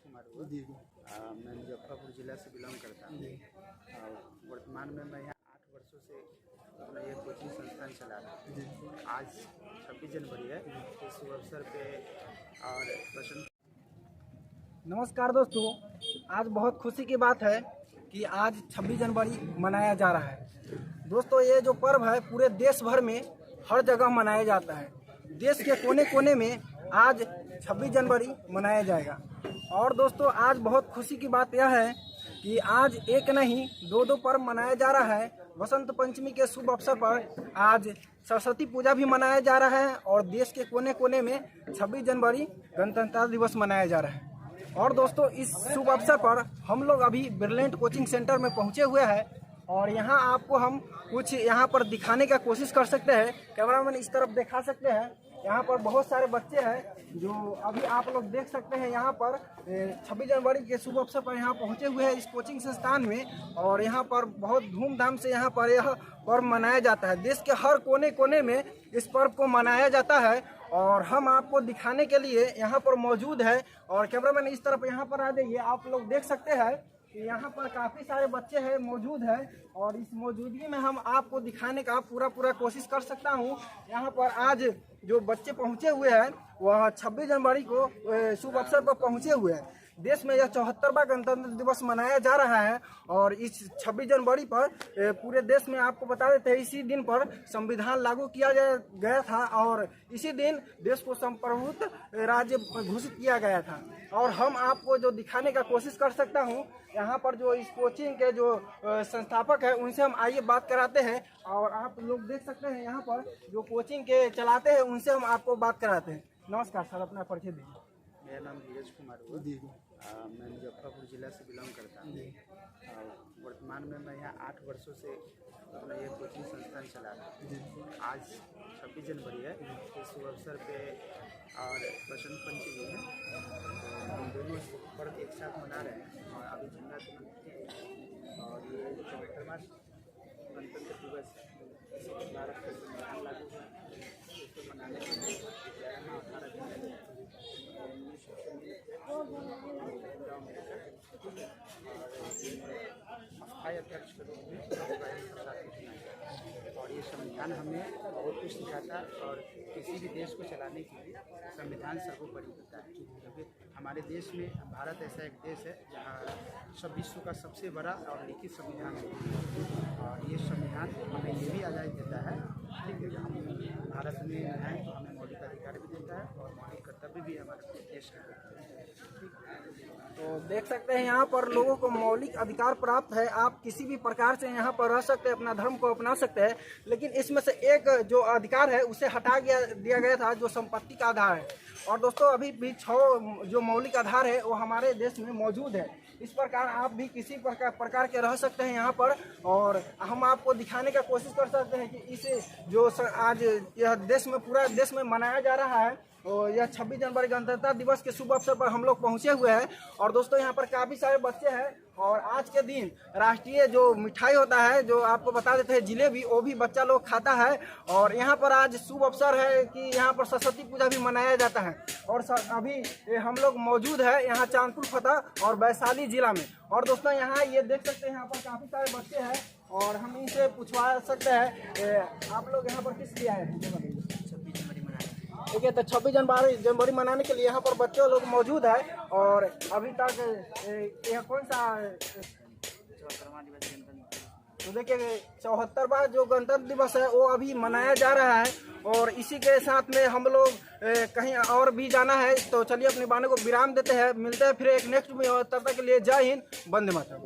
कुमार हुआ। मैं मुजफ्फरपुर जिला से बिलोंग करता हूँ। वर्तमान में मैं यहाँ 8 वर्षों से अपना ये कोचिंग संस्थान चला रहा हूँ। आज 26 जनवरी है, इस शुभ अवसर पे और बसंत। नमस्कार दोस्तों, आज बहुत खुशी की बात है कि आज 26 जनवरी मनाया जा रहा है। दोस्तों, ये जो पर्व है पूरे देश भर में हर जगह मनाया जाता है। देश के कोने कोने में आज 26 जनवरी मनाया जाएगा। और दोस्तों, आज बहुत खुशी की बात यह है कि आज एक नहीं दो पर्व मनाया जा रहा है। वसंत पंचमी के शुभ अवसर पर आज सरस्वती पूजा भी मनाया जा रहा है और देश के कोने कोने में 26 जनवरी गणतंत्र दिवस मनाया जा रहा है। और दोस्तों, इस शुभ अवसर पर हम लोग अभी ब्रिलियंट कोचिंग सेंटर में पहुंचे हुए हैं और यहाँ आपको हम कुछ यहाँ पर दिखाने का कोशिश कर सकते हैं। कैमरामैन इस तरफ दिखा सकते हैं। यहाँ पर बहुत सारे बच्चे हैं जो अभी आप लोग देख सकते हैं। यहाँ पर 26 जनवरी के शुभ अवसर पर यहाँ पहुँचे हुए हैं इस कोचिंग संस्थान में और यहाँ पर बहुत धूमधाम से यहाँ पर यह पर्व मनाया जाता है। देश के हर कोने कोने में इस पर्व को मनाया जाता है और हम आपको दिखाने के लिए यहाँ पर मौजूद है। और कैमरामैन इस तरफ यहाँ पर आ जाइए। आप लोग देख सकते हैं कि यहाँ पर काफ़ी सारे बच्चे हैं मौजूद है और इस मौजूदगी में हम आपको दिखाने का पूरा कोशिश कर सकता हूँ। यहाँ पर आज जो बच्चे पहुँचे हुए हैं वह 26 जनवरी को शुभ अवसर पर पहुँचे हुए हैं। देश में यह 74वां गणतंत्र दिवस मनाया जा रहा है और इस 26 जनवरी पर पूरे देश में आपको बता देते हैं इसी दिन पर संविधान लागू किया गया था और इसी दिन देश को संप्रभुत्व राज्य घोषित किया गया था। और हम आपको जो दिखाने का कोशिश कर सकता हूं, यहाँ पर जो इस कोचिंग के जो संस्थापक है उनसे हम आइए बात कराते हैं। और आप लोग देख सकते हैं यहाँ पर जो कोचिंग के चलाते हैं उनसे हम आपको बात कराते हैं। नमस्कार सर, अपना परिचय दीजिए। मेरा नाम धीरज कुमार हुआ। मैं मुजफ्फरपुर जिला से बिलोंग करता हूँ। वर्तमान में मैं यहाँ 8 वर्षों से अपना ये कोचिंग संस्थान चला रहा हूँ। आज 26 जनवरी है, इस शुभ अवसर पे और बसंत पंचमी है, तो हम दोनों पर्व एक साथ मना रहे हैं। और अभी झंडा और ये 74वां गणतंत्र दिवस भारत का संविधान लागू हुआ, इसको मनाने के लिए 11 अस्थायी अध्यक्ष के रूप में और ये संविधान हमें बहुत कुछ सिखाता है और किसी भी देश को चलाने के लिए संविधान सर्वोपरि होता है। क्योंकि हमारे देश में भारत ऐसा एक देश है जहाँ विश्व का सबसे बड़ा और लिखित संविधान है और ये संविधान हमें ये भी आज़ादी देता है, ठीक है, हम भारत में हैं तो हमें मौलिक अधिकार भी देता है और मौलिक कर्तव्य भी हमारे देश का। तो देख सकते हैं यहाँ पर लोगों को मौलिक अधिकार प्राप्त है। आप किसी भी प्रकार से यहाँ पर रह सकते हैं, अपना धर्म को अपना सकते हैं, लेकिन इसमें से एक जो अधिकार है उसे हटा दिया गया था जो संपत्ति का आधार है। और दोस्तों, अभी भी 6 जो मौलिक आधार है वो हमारे देश में मौजूद है। इस प्रकार आप भी किसी प्रकार के रह सकते हैं यहाँ पर और हम आपको दिखाने का कोशिश कर सकते हैं कि इसे जो आज यह देश में पूरा देश में मनाया जा रहा है और यह 26 जनवरी गणतंत्र दिवस के शुभ अवसर पर हम लोग पहुँचे हुए हैं। और दोस्तों, यहाँ पर काफ़ी सारे बच्चे हैं और आज के दिन राष्ट्रीय जो मिठाई होता है जो आपको बता देते हैं जिलेबी, वो भी बच्चा लोग खाता है। और यहाँ पर आज शुभ अवसर है कि यहाँ पर सरस्वती पूजा भी मनाया जाता है। और अभी हम लोग मौजूद है यहाँ चांदपुर फतह और वैशाली जिला में। और दोस्तों, यहाँ ये देख सकते हैं यहाँ पर काफ़ी सारे बच्चे हैं और हम इनसे पूछवा सकते हैं आप लोग यहाँ पर किस लिए आए हैं? ठीक है, तो 26 जनवरी मनाने के लिए यहाँ पर बच्चे लोग मौजूद है। और अभी तक यह कौन सा 74वां दिवस तो देखिए 74वां जो गणतंत्र दिवस है वो अभी मनाया जा रहा है और इसी के साथ में हम लोग कहीं और भी जाना है। तो चलिए अपनी बातों को विराम देते हैं, मिलते हैं फिर एक नेक्स्ट में। तब तक के लिए जय हिंद, वंदे मातरम।